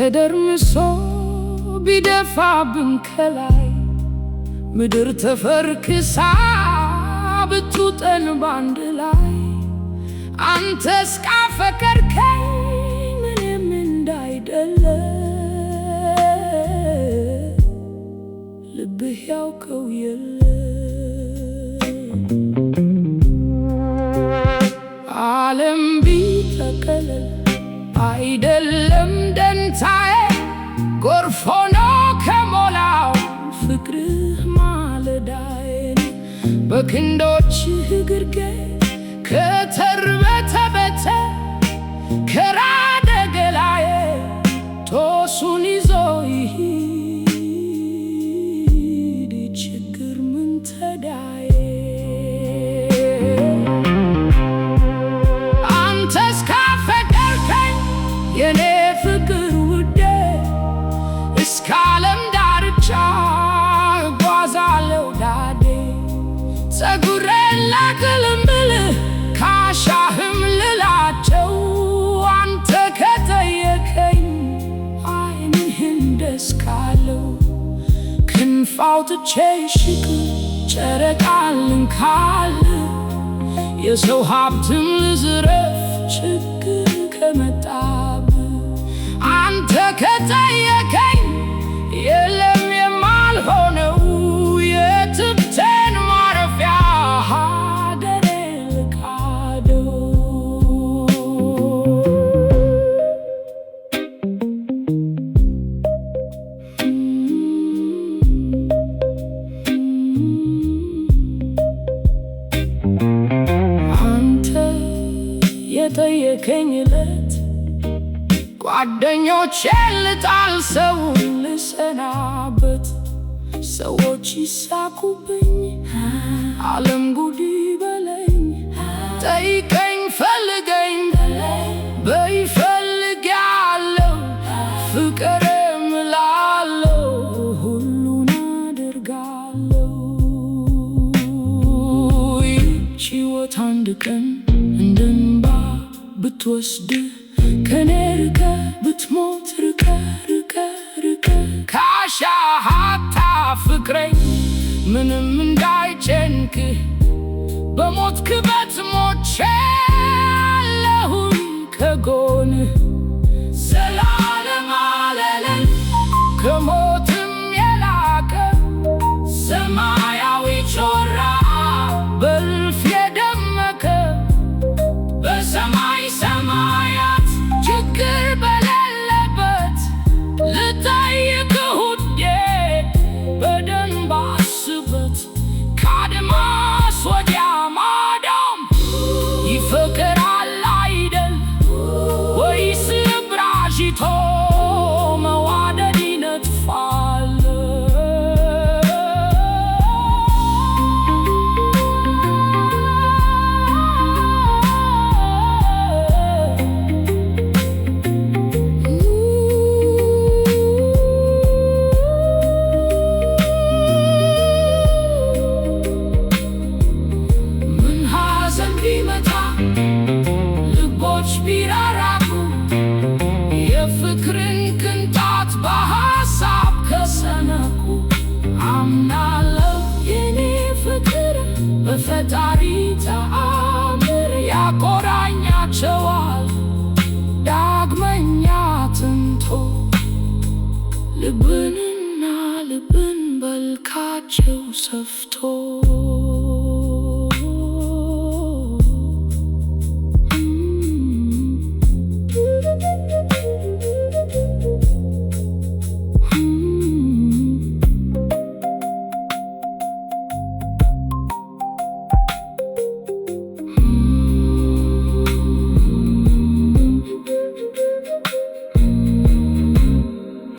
ተደርምሶ ቢደፋብን ከላይ ምድር ተፈርክሳ ብትውጠን ባንድ ላይ አንተ እስካፈቀርከኝ ምንም እንዳይደለ ልብህ ያውቀው የለ ዓለም ቢጠቀለል አይደለም ደንታዬ ጎርፍ ሆኖ ከሞላው ፍቅርህ ማለዳዬን በክንዶችህ ግርጌ ከተርበተበተ ከራደ ገላዬ ጦሱን ይዞ ይሂድ ችግር ምን ተዳዬ አንተ እስካፈቀርከኝ የኔ ፍቅር ውዴ እስከ ዓለም ዳርቻ እጓዛለሁ ዳዴ ፀጉሬን ላቅልምልህ ካሻህም ልላቸው አንተ ከጠየከኝ ዓይንህን ደስ ካለው ክንፍ አውጥቼ ሽቅብ ጨረቃን ልንካል የሰው ሀብትም ልዝረፍ ችግር ከመጣብህ አንተ ከጠየከኝ የለም የማልሆነው የትብቴን ማረፊያ ሀገሬ ልካደው አንተ የጠየከኝ ዕለት ጓደኞቼን ልጣል ሰውን ልሰናበት ሰዎች ይሳቁብኝ ዓለም ጉድ በለኝ ጠይቀኝ ፈልገኝ በይፈልጋለሁ ፍቅር እምላለሁ ሁሉን አደርጋለሁ ይህች ሕይወት አንድ ቀን እንደ እንባ ብትወስድህ ከኔ ርቀህ ብትሞት ርቀህ ርቀህ ርቀህ ካሻህ አታፍቅረኝ ምንም እንዳይጨንቅህ በሞትክበት ሞቼአለሁኝ ከጎንህ ዘላለም አለለኝ ከሞትም የላቀ ሰማያዊ ጮራ በእልፍ የደመቀ በሰማይ ሰማያት ችግር በሌለበት ልጠይቅህ ውዴ በደንብ አስበት ከአድማስ ወዲያ ማዶም ይፈቅራል አይደል ወይስ ልብራዥቶ መዋደድ ይነጥፋል ምን ሐዘን ቢመጣ ልቦች ቢራራቁ የፍቅርን ቅንጣት በሐሳብ ከሰነቁ አምናለሁ የኔ ፍቅር በፈጣሪ ተአምር ያቆራኛቸዋል ዳግመኛ ትንቶ ልብንና ልብን በልካቸው ሰፍቶ